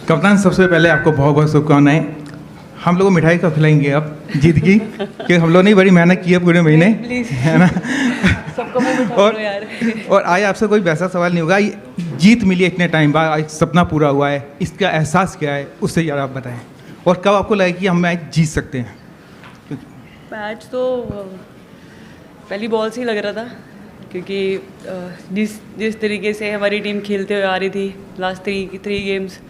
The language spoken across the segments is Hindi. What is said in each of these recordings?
कप्तान, सबसे पहले आपको बहुत बहुत शुभकामनाएं। हम लोग को मिठाई कब खिलाएंगे आप जीत की? कि हम लोग ने बड़ी मेहनत की है पूरे महीने, है ना? सबको मुंह मिठा करो यार। और आज आपसे कोई वैसा सवाल नहीं होगा। जीत मिली इतने टाइम बाद, आज सपना पूरा हुआ है, इसका एहसास क्या है उससे यार आप बताएं। और कब आपको लगा कि हम मैच जीत सकते हैं? मैच तो पहली बॉल से ही लग रहा था, क्योंकि जिस तरीके से हमारी टीम खेलते हुए आ रही थी लास्ट थ्री गेम्स,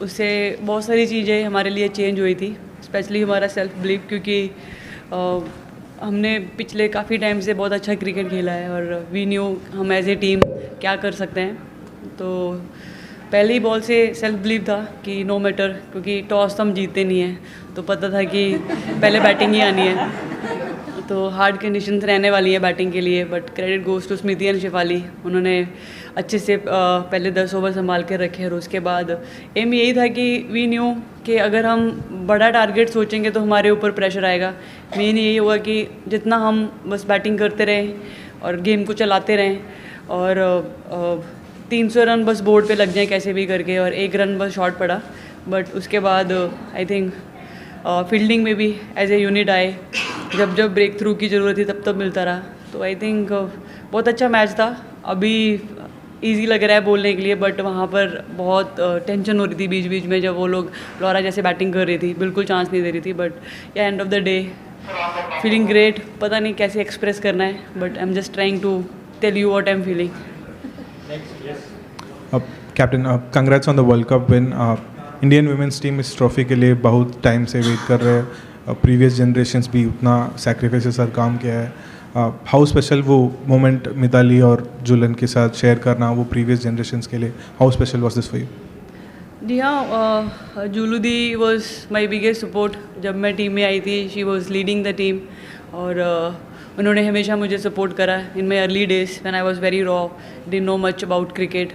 उससे बहुत सारी चीज़ें हमारे लिए चेंज हुई थी, स्पेशली हमारा सेल्फ बिलीव, क्योंकि हमने पिछले काफ़ी टाइम से बहुत अच्छा क्रिकेट खेला है और वी न्यू हम एज ए टीम क्या कर सकते हैं। तो पहली बॉल से सेल्फ बिलीव था कि नो मैटर, क्योंकि टॉस तो हम जीतते नहीं हैं, तो पता था कि पहले बैटिंग ही आनी है, तो हार्ड कंडीशंस रहने वाली है बैटिंग के लिए। But credit goes to Smriti and Shefali, उन्होंने अच्छे से पहले 10 ओवर संभाल के रखे और उसके बाद एम यही था कि वी न्यू कि अगर हम बड़ा टारगेट सोचेंगे तो हमारे ऊपर प्रेशर आएगा। मेन यही हुआ कि जितना हम बस बैटिंग करते रहें और गेम को चलाते रहें और 300 रन बस बोर्ड पे लग जाए कैसे भी करके, और 1 रन बस शॉर्ट पड़ा। बट उसके बाद आई थिंक फील्डिंग में भी एज ए यूनिट आए, जब जब ब्रेक थ्रू की ज़रूरत थी तब मिलता रहा। तो आई थिंक बहुत अच्छा मैच था। अभी इजी लग रहा है बोलने के लिए, बट वहाँ पर बहुत टेंशन हो रही थी बीच बीच में, जब वो लोग लॉरा जैसे बैटिंग कर रही थी, बिल्कुल चांस नहीं दे रही थी। But yeah end of the day feeling great, पता नहीं कैसे एक्सप्रेस करना है, but I am just trying to tell you what I am feeling. Captain, congrats on the world cup win. Indian women's team इस ट्रॉफी के लिए बहुत टाइम से वेट कर रहे हैं। प्रीवियस जनरेशंस भी उतना सेक्रीफाइस के साथ काम किया है। हाउ स्पेशल वो मोमेंट मिताली और जुलन के साथ शेयर करना, वो प्रीवियस जनरेशंस के लिए how special was this for you? जी हाँ, Jhulan di was my biggest support. जब मैं टीम में आई थी she was leading the team, और उन्होंने हमेशा मुझे सपोर्ट करा in my early days when I was very raw, didn't know much about cricket.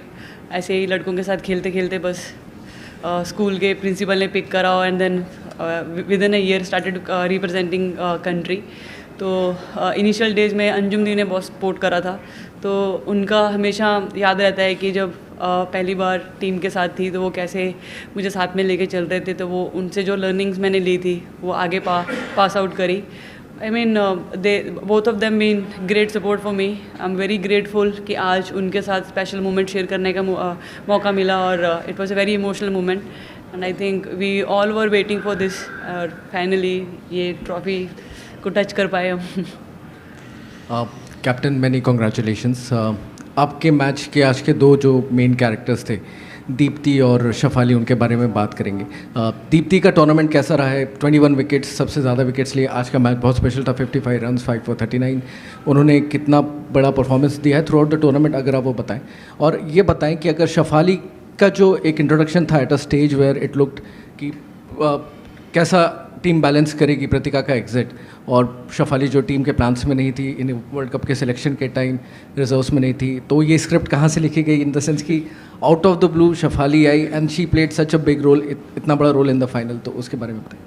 ऐसे ही लड़कों के साथ खेलते खेलते बस स्कूल के प्रिंसिपल ने पिक करा and then within a year started representing country. तो इनिशियल डेज में अंजुम दी ने बहुत सपोर्ट करा था, तो उनका हमेशा याद रहता है कि जब पहली बार टीम के साथ थी तो वो कैसे मुझे साथ में लेके चल रहे थे। तो वो उनसे जो लर्निंग्स मैंने ली थी वो आगे पास आउट करी। I mean they both of them mean great support for me. I am very grateful कि आज उनके साथ स्पेशल मोमेंट शेयर करने का मौका मिला, और it was a very emotional moment and I think we all were waiting for this, और फाइनली ये ट्रॉफी को टच कर पाए हम। Captain, many congratulations. आपके मैच के आज के 2 जो मेन कैरेक्टर्स थे, दीप्ति और शफाली, उनके बारे में बात करेंगे। दीप्ति का टूर्नामेंट कैसा रहा है? 21 विकेट्स, सबसे ज़्यादा विकेट्स लिए। आज का मैच बहुत स्पेशल था, 55 रन 5 for 39। उन्होंने कितना बड़ा परफॉर्मेंस दिया है थ्रू आउट द टूर्नामेंट, अगर आप वो बताएं। और ये बताएं कि अगर शफाली का जो एक इंट्रोडक्शन था at a stage where it looked कि कैसा टीम बैलेंस करेगी प्रतिका का एग्जिट, और शफाली जो टीम के प्लान्स में नहीं थी, इन वर्ल्ड कप के सिलेक्शन के टाइम रिजर्व्स में नहीं थी, तो ये स्क्रिप्ट कहाँ से लिखी गई? इन द सेंस कि out of the blue Shafali आई and she played such a big role, इतना बड़ा रोल इन द फाइनल, तो उसके बारे में बताएं।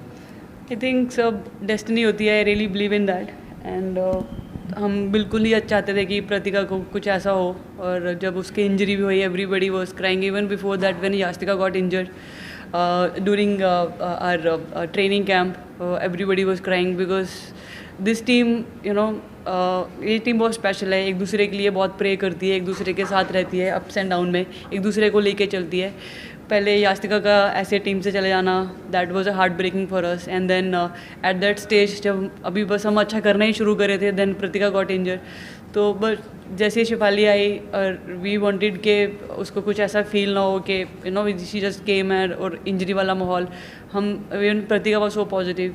आई थिंक सब डेस्टिनी होती है, I really believe in that, and हम बिल्कुल ही चाहते थे कि प्रतिका को कुछ ऐसा हो। और जब उसकी इंजरी भी हुई, everybody was crying even before that when Yastika got injured during our training camp. Everybody was crying because this team, you know, ये टीम बहुत स्पेशल है, एक दूसरे के लिए बहुत प्रे करती है, एक दूसरे के साथ रहती है अप्स एंड डाउन में, एक दूसरे को लेके चलती है। पहले यास्तिका का ऐसे टीम से चले जाना, that was a heart breaking for us, and then at that stage जब अभी बस हम अच्छा करना ही शुरू करे थे, देन प्रतिका गॉट इंजर्ड। तो बस जैसे शिफाली आई और वी वांटेड के उसको कुछ ऐसा फील ना हो कि you know she just came है और इंजरी वाला माहौल, हम प्रतिका was so positive.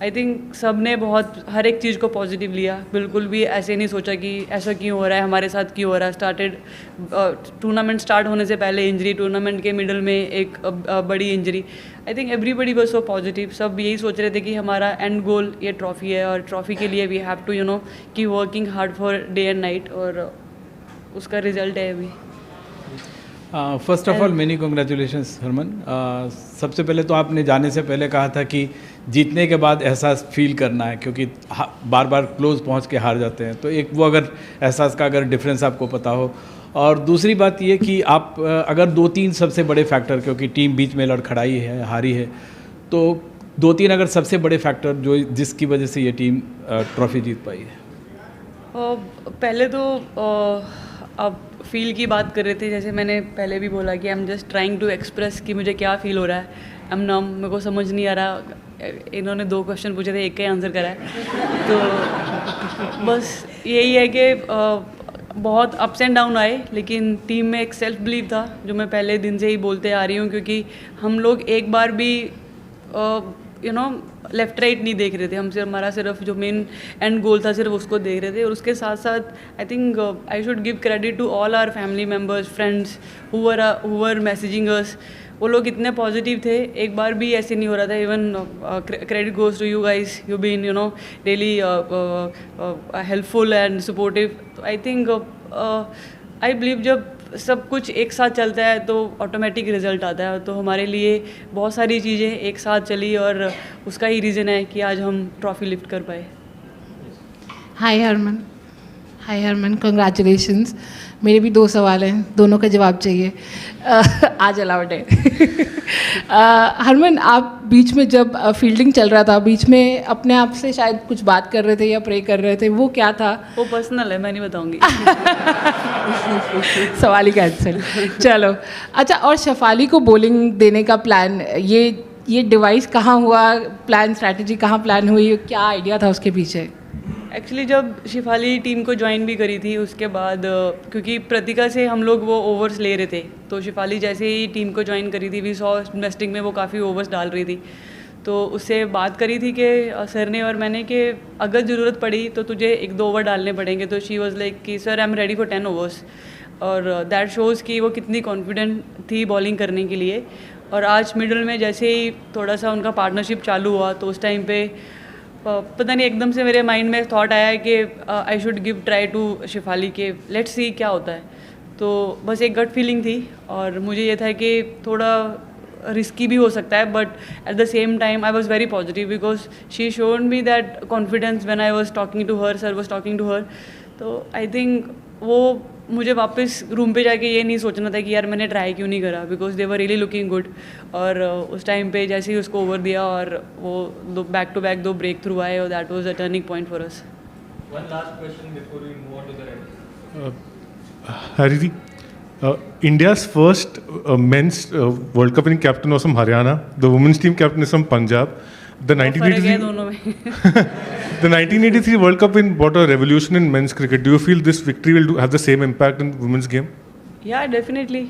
I think सब ने बहुत हर एक चीज़ को पॉजिटिव लिया, बिल्कुल भी ऐसे नहीं सोचा कि ऐसा क्यों हो रहा है, हमारे साथ क्यों हो रहा है। स्टार्टेड टूर्नामेंट स्टार्ट होने से पहले इंजरी, टूर्नामेंट के मिडल में एक बड़ी injury. I think everybody was so positive, सब यही सोच रहे थे कि हमारा एंड गोल ये ट्रॉफ़ी है, और ट्रॉफ़ी के लिए we have to you know keep working hard for day and night, और उसका रिजल्ट है अभी। First of all many congratulations Harman. सबसे पहले तो आपने जाने से पहले कहा था कि जीतने के बाद एहसास फील करना है, क्योंकि बार बार क्लोज पहुंच के हार जाते हैं, तो एक वो अगर एहसास का अगर डिफरेंस आपको पता हो। और दूसरी बात ये कि आप अगर 2-3 सबसे बड़े फैक्टर, क्योंकि टीम बीच में लड़खड़ाई है, हारी है, तो 2-3 अगर सबसे बड़े फैक्टर जो जिसकी वजह से ये टीम ट्रॉफी जीत पाई है। पहले तो अब फील की बात कर रहे थे, जैसे मैंने पहले भी बोला कि I am just trying to express कि मुझे क्या फ़ील हो रहा है। आई एम नम, मेरे को समझ नहीं आ रहा। इन्होंने 2 क्वेश्चन पूछे थे, एक का ही आंसर करा है। तो बस यही है कि बहुत अप्स एंड डाउन आए, लेकिन टीम में एक सेल्फ बिलीव था जो मैं पहले दिन से ही बोलते आ रही हूँ, क्योंकि हम लोग एक बार भी लेफ्ट राइट नहीं देख रहे थे। हमारा सिर्फ जो मेन एंड गोल था सिर्फ उसको देख रहे थे। और उसके साथ साथ I think I should give credit to all our family members, friends who were messaging us. वो लोग इतने पॉजिटिव थे, एक बार भी ऐसे नहीं हो रहा था। Even credit goes to you guys, you been really helpful and supportive. तो आई थिंक आई बिलीव जब सब कुछ एक साथ चलता है तो ऑटोमेटिक रिजल्ट आता है। तो हमारे लिए बहुत सारी चीज़ें एक साथ चली और उसका ही रीज़न है कि आज हम ट्रॉफी लिफ्ट कर पाए। हाय हरमन, कंग्रेचुलेशंस। मेरे भी 2 सवाल हैं, दोनों का जवाब चाहिए। आज अलाउड है। हरमन, आप बीच में जब फील्डिंग चल रहा था, बीच में अपने आप से शायद कुछ बात कर रहे थे या प्रे कर रहे थे, वो क्या था? वो पर्सनल है, मैं नहीं बताऊंगी। सवाल ही कैंसिल। चलो अच्छा, और शेफाली को बॉलिंग देने का प्लान, ये डिवाइस कहाँ हुआ, प्लान स्ट्रैटेजी कहाँ प्लान हुई, क्या आइडिया था उसके पीछे? एक्चुअली जब शेफाली टीम को ज्वाइन भी करी थी उसके बाद, क्योंकि प्रतिका से हम लोग वो ओवर्स ले रहे थे, तो शेफाली जैसे ही टीम को ज्वाइन करी थी, वी सॉ इन्वेस्टिंग में वो काफ़ी ओवर्स डाल रही थी। तो उससे बात करी थी कि सर ने और मैंने कि अगर ज़रूरत पड़ी तो तुझे 1-2 ओवर डालने पड़ेंगे। तो शी वॉज़ लाइक कि sir I am ready for 10 overs. और दैट शोज़ कि वो कितनी कॉन्फिडेंट थी बॉलिंग करने के लिए। और आज मिडल में जैसे ही थोड़ा सा उनका पार्टनरशिप चालू हुआ, तो उस टाइम पे पता नहीं एकदम से मेरे माइंड में थॉट आया कि I should give try to Shefali के लेट्स सी क्या होता है। तो बस एक गट फीलिंग थी और मुझे ये था कि थोड़ा रिस्की भी हो सकता है, but at the same time I was very positive because she showed me that confidence when I was talking to her, sir was talking to her. तो आई थिंक वो मुझे वापस रूम पे जाके ये नहीं सोचना था कि यार मैंने ट्राई क्यों नहीं करा, because they were really looking good. और उस टाइम पे जैसे ही उसको ओवर दिया और वो back to back 2 break through आए, और that was a turning point for us. One last question before we move on to the rest. Hariri, India's first men's World Cup winning captain was from Haryana. The women's team captain is from Punjab. The फर्क है 1983 दोनों में। the 1983 World Cup win brought a revolution in men's cricket. Do you feel this victory will have the same impact in women's game? या डेफिनेटली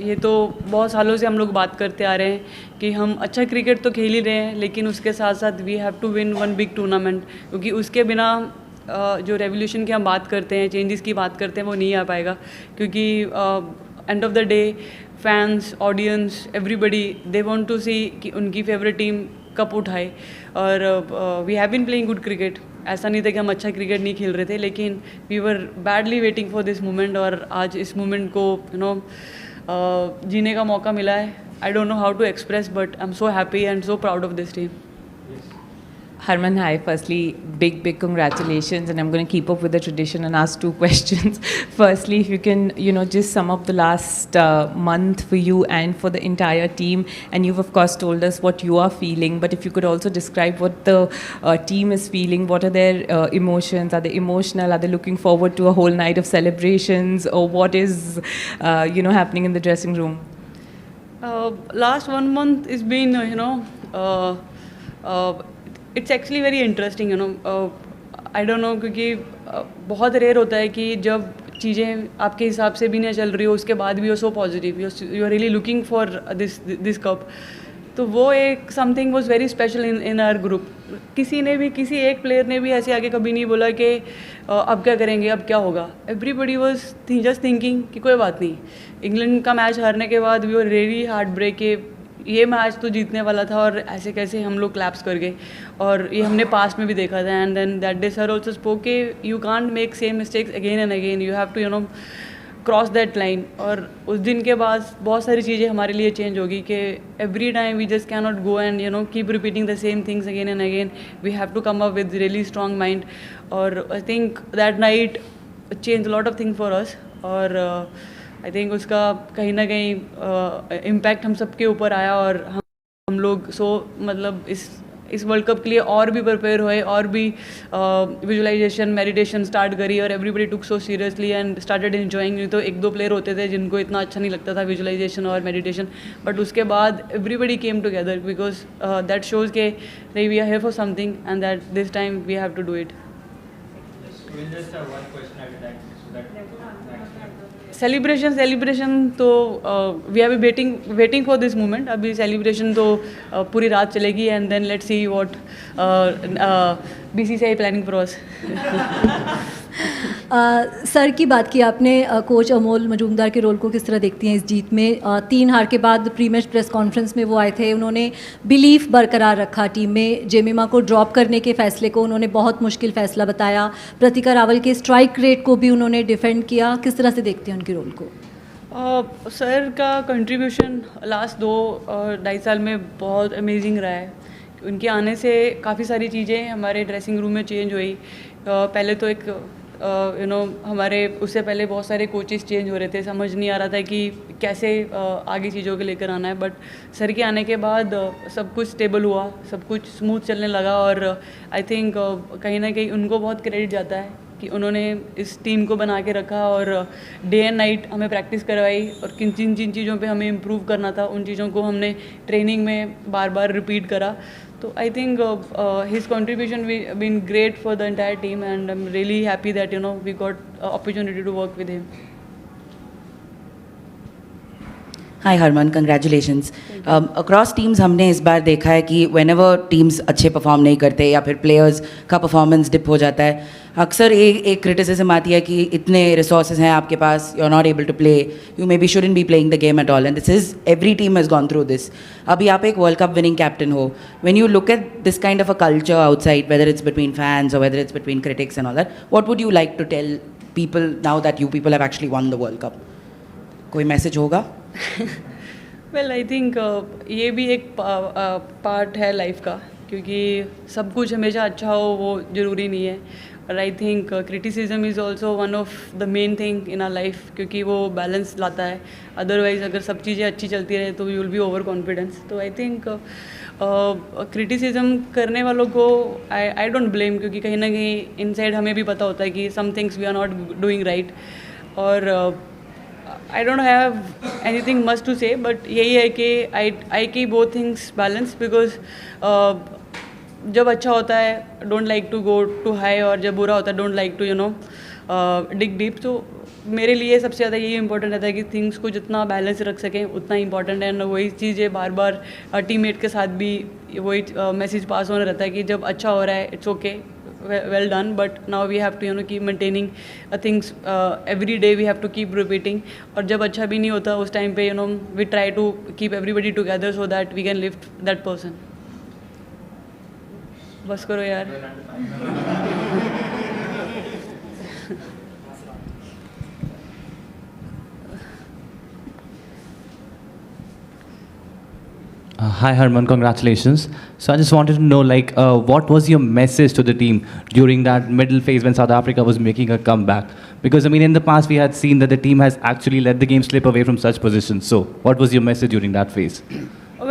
ये तो बहुत सालों से हम लोग बात करते आ रहे हैं कि हम अच्छा क्रिकेट तो खेल ही रहे हैं, लेकिन उसके साथ साथ we have to win 1 big tournament, क्योंकि उसके बिना जो रेवोल्यूशन की हम बात करते हैं, चेंजेस की बात करते हैं, वो नहीं आ पाएगा। क्योंकि end of the day fans, audience, everybody they want to see कि उनकी फेवरेट टीम कप उठाए। और we have been playing good cricket, ऐसा नहीं था कि हम अच्छा क्रिकेट नहीं खेल रहे थे, लेकिन we were badly waiting for this moment. और आज इस मोमेंट को जीने का मौका मिला है। I don't know how to express, but I am so happy and so proud of this team. Harman, hi. Firstly, big congratulations, and I'm going to keep up with the tradition and ask 2 questions. Firstly, if you can, just sum up the last month for you and for the entire team. And you've of course told us what you are feeling, but if you could also describe what the team is feeling. What are their emotions? Are they emotional? Are they looking forward to a whole night of celebrations, or what is, happening in the dressing room? Last 1 month has been, it's actually very interesting, I don't no, क्योंकि बहुत रेयर होता है कि जब चीज़ें आपके हिसाब से भी नहीं चल रही हो, उसके बाद भी हो so positive, you are really looking for this cup. तो वो एक something was very special in our group. किसी एक प्लेयर ने भी ऐसे आगे कभी नहीं बोला कि अब क्या करेंगे, अब क्या होगा। एवरीबडी वाज जस्ट थिंकिंग कि कोई बात नहीं। इंग्लैंड का मैच हारने के बाद we were really heart break के ये मैच तो जीतने वाला था, और ऐसे कैसे हम लोग क्लैप्स कर गए। और ये हमने पास्ट में भी देखा था। And then that day sir also spoke के you can't make same mistakes again and again, you have to cross that line. और उस दिन के बाद बहुत सारी चीज़ें हमारे लिए चेंज होगी कि every time we just can not go and keep repeating the same things again and again, we have to come up with really strong mind. और I think that night change lot of thing for us. और आई थिंक उसका कहीं ना कहीं इम्पैक्ट हम सबके ऊपर आया और हम लोग मतलब इस वर्ल्ड कप के लिए और भी प्रिपेयर हुए और भी विजुअलाइजेशन मेडिटेशन स्टार्ट करी और everybody took so seriously and started enjoying. नहीं तो एक दो प्लेयर होते थे जिनको इतना अच्छा नहीं लगता था विजुअलाइजेशन और मेडिटेशन, बट उसके बाद everybody came together because that shows के नहीं we are here for something and that this time we have to do it. We'll just have one question at a time so that celebration तो we are waiting for this moment. अभी सेलिब्रेशन तो पूरी रात चलेगी and then let's see what BCCI planning for us. Sir की बात की आपने, कोच अमोल मजूमदार के रोल को किस तरह देखती हैं इस जीत में? 3 हार के बाद प्री मैच प्रेस कॉन्फ्रेंस में वो आए थे, उन्होंने बिलीफ बरकरार रखा टीम में, जेमिमा को ड्रॉप करने के फैसले को उन्होंने बहुत मुश्किल फैसला बताया, प्रतिका रावल के स्ट्राइक रेट को भी उन्होंने डिफेंड किया। किस तरह से देखते हैं उनके रोल को? सर का कंट्रीब्यूशन लास्ट 2-2.5 साल में बहुत अमेजिंग रहा है। उनके आने से काफ़ी सारी चीज़ें हमारे ड्रेसिंग रूम में चेंज हुई। पहले तो एक हमारे उससे पहले बहुत सारे कोचेस चेंज हो रहे थे, समझ नहीं आ रहा था कि कैसे आगे चीज़ों को लेकर आना है, बट सर के आने के बाद सब कुछ स्टेबल हुआ, सब कुछ स्मूथ चलने लगा और आई थिंक कहीं ना कहीं उनको बहुत क्रेडिट जाता है कि उन्होंने इस टीम को बना के रखा और डे एंड नाइट हमें प्रैक्टिस करवाई और जिन जिन चीज़ों पे हमें इम्प्रूव करना था उन चीज़ों को हमने ट्रेनिंग में बार बार रिपीट करा। तो I think his contribution been great for the entire team and I am really happy that we got opportunity to work with him. Hi Harman, congratulations. Across teams हमने इस बार देखा है कि व्हेनेवर टीम्स अच्छे परफॉर्म नहीं करते या फिर प्लेयर्स का परफॉर्मेंस डिप हो जाता है, अक्सर एक क्रिटिसिज्म आती है कि इतने रिसोर्सेज हैं आपके पास, you are not able to play, you maybe shouldn't be playing the game at all, and this is every team has gone through this. अभी आप एक वर्ल्ड कप विनिंग कैप्टन हो, when you look at this kind of a culture outside, whether it's between fans और whether it's between critics and all that, what would you like to tell people now that you people have actually one the world cup? कोई मैसेज होगा? वेल आई थिंक ये भी एक पार्ट है लाइफ का, क्योंकि सब कुछ हमेशा अच्छा हो वो ज़रूरी नहीं है। और I think criticism is also one of the main thing in our life, क्योंकि वो बैलेंस लाता है। अदरवाइज़ अगर सब चीज़ें अच्छी चलती रहे तो you will be over confidence. तो आई थिंक क्रिटिसिज्म करने वालों को आई डोंट ब्लेम, क्योंकि कहीं ना कहीं इनसाइड हमें भी पता होता है कि some things we are not doing right. और I don't have anything much to say, but यही है कि I keep both things balanced because जब अच्छा होता है don't like to go too high और जब बुरा होता है don't like to dig deep। तो मेरे लिए सबसे ज़्यादा यही इंपॉर्टेंट रहता है कि थिंग्स को जितना बैलेंस रख सकें उतना इंपॉर्टेंट है। एंड वही चीज़ें बार बार टीममेट के साथ भी वही मैसेज पास होना रहता है कि जब अच्छा हो रहा है it's okay, well done, but now we have to keep maintaining things every day, we have to keep repeating। और जब अच्छा भी नहीं होता उस टाइम पे we try to keep everybody together so that we can lift that person। बस करो यार। Hi Harman, congratulations. So I just wanted to know, like, what was your message to the team during that middle phase when South Africa was making a comeback? Because I mean, in the past we had seen that the team has actually let the game slip away from such positions. So what was your message during that phase?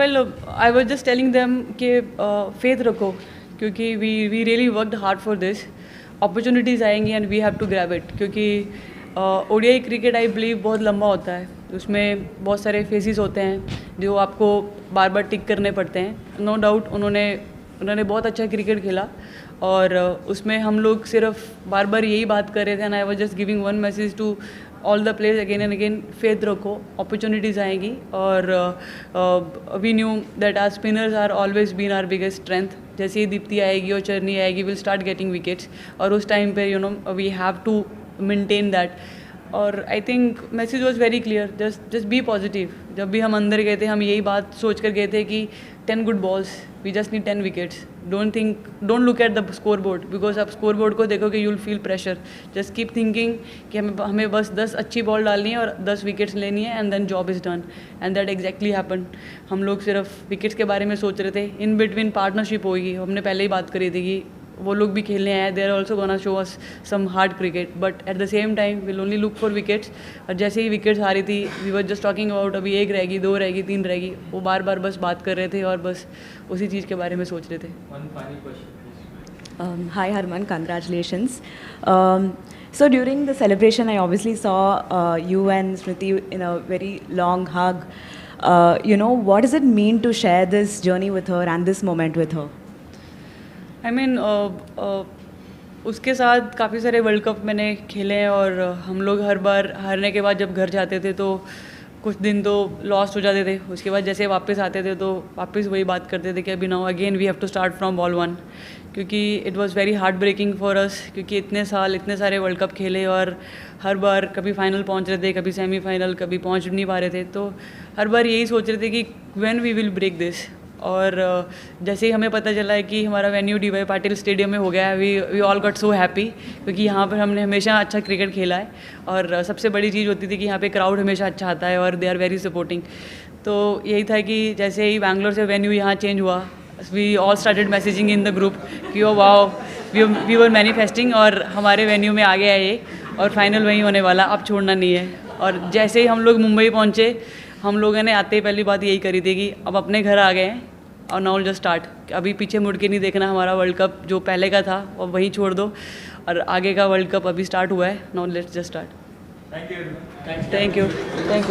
Well, I was just telling them कि faith रखो, क्योंकि we really worked hard for this। Opportunities आएंगी and we have to grab it, क्योंकि ODI क्रिकेट आई बिलीव बहुत लंबा होता है, उसमें बहुत सारे फेजेस होते हैं जो आपको बार बार टिक करने पड़ते हैं। नो डाउट उन्होंने बहुत अच्छा क्रिकेट खेला और उसमें हम लोग सिर्फ बार बार यही बात कर रहे थे। And I was just giving one message to all the players again and again, faith रखो, अपॉर्चुनिटीज़ आएंगी। और we knew that our spinners are always been our biggest strength. जैसे ही दीप्ति आएगी और चरनी आएगी, विल स्टार्ट गेटिंग विकेट्स और उस टाइम पे we have to maintain that. और I think message was very clear, just be positive. जब भी हम अंदर गए थे हम यही बात सोच कर गए थे कि 10 good balls, we just need 10 wickets. Don't look at the score board, because आप स्कोर बोर्ड को देखोगे you will feel pressure. Just keep thinking कि हमें बस 10 अच्छी बॉल डालनी है और 10 विकेट्स लेनी है and then job is done. And that exactly happen. हम लोग सिर्फ विकेट्स के बारे में सोच रहे थे, इन बिटवीन पार्टनरशिप होगी। हमने पहले ही बात करी थी कि वो लोग भी खेलने आए, they are also gonna show us some hard cricket, but at the same time will only look for wickets. और जैसे ही विकेट्स आ रही थी, we were just talking about अभी 1 रहेगी, 2 रहेगी, 3 रहेगी, वो बार बार बस बात कर रहे थे और बस उसी चीज़ के बारे में सोच रहे थे। One final question. Hi Harman, congratulations. So during the celebration, I obviously saw you and Smriti in a very long hug. What does it mean to share this journey with her and this moment with her? I mean, उसके साथ काफ़ी सारे वर्ल्ड कप मैंने खेले हैं और हम लोग हर बार हारने के बाद जब घर जाते थे तो कुछ दिन तो लॉस्ट हो जाते थे, उसके बाद जैसे वापस आते थे तो वापस वही बात करते थे कि अभी now again we have to start from ball 1, क्योंकि it was very heart breaking for us, क्योंकि इतने साल इतने सारे वर्ल्ड कप खेले और हर बार कभी फाइनल पहुंच रहे थे, कभी सेमीफाइनल, कभी पहुंच नहीं पा रहे थे, तो हर बार यही सोच रहे थे कि when we will break this. और जैसे ही हमें पता चला है कि हमारा वेन्यू डी.वाई. पाटिल स्टेडियम में हो गया है, we all got so happy, क्योंकि यहाँ पर हमने हमेशा अच्छा क्रिकेट खेला है और सबसे बड़ी चीज़ होती थी कि यहाँ पे क्राउड हमेशा अच्छा आता है और दे आर वेरी सपोर्टिंग। तो यही था कि जैसे ही बैंगलोर से वेन्यू यहाँ चेंज हुआ, we all started messaging in the group कि oh wow, we were manifesting और हमारे वेन्यू में आ गया है ये और फाइनल वहीं होने वाला, अब छोड़ना नहीं है। और जैसे ही हम लोग मुंबई पहुँचे, हम लोगों ने आते ही पहली बात यही करी थी कि अब अपने घर आ गए हैं और नाउ जस्ट स्टार्ट, अभी पीछे मुड़ के नहीं देखना, हमारा वर्ल्ड कप जो पहले का था वो वहीं छोड़ दो और आगे का वर्ल्ड कप अभी स्टार्ट हुआ है, now let's just start. Thank you. Thank you.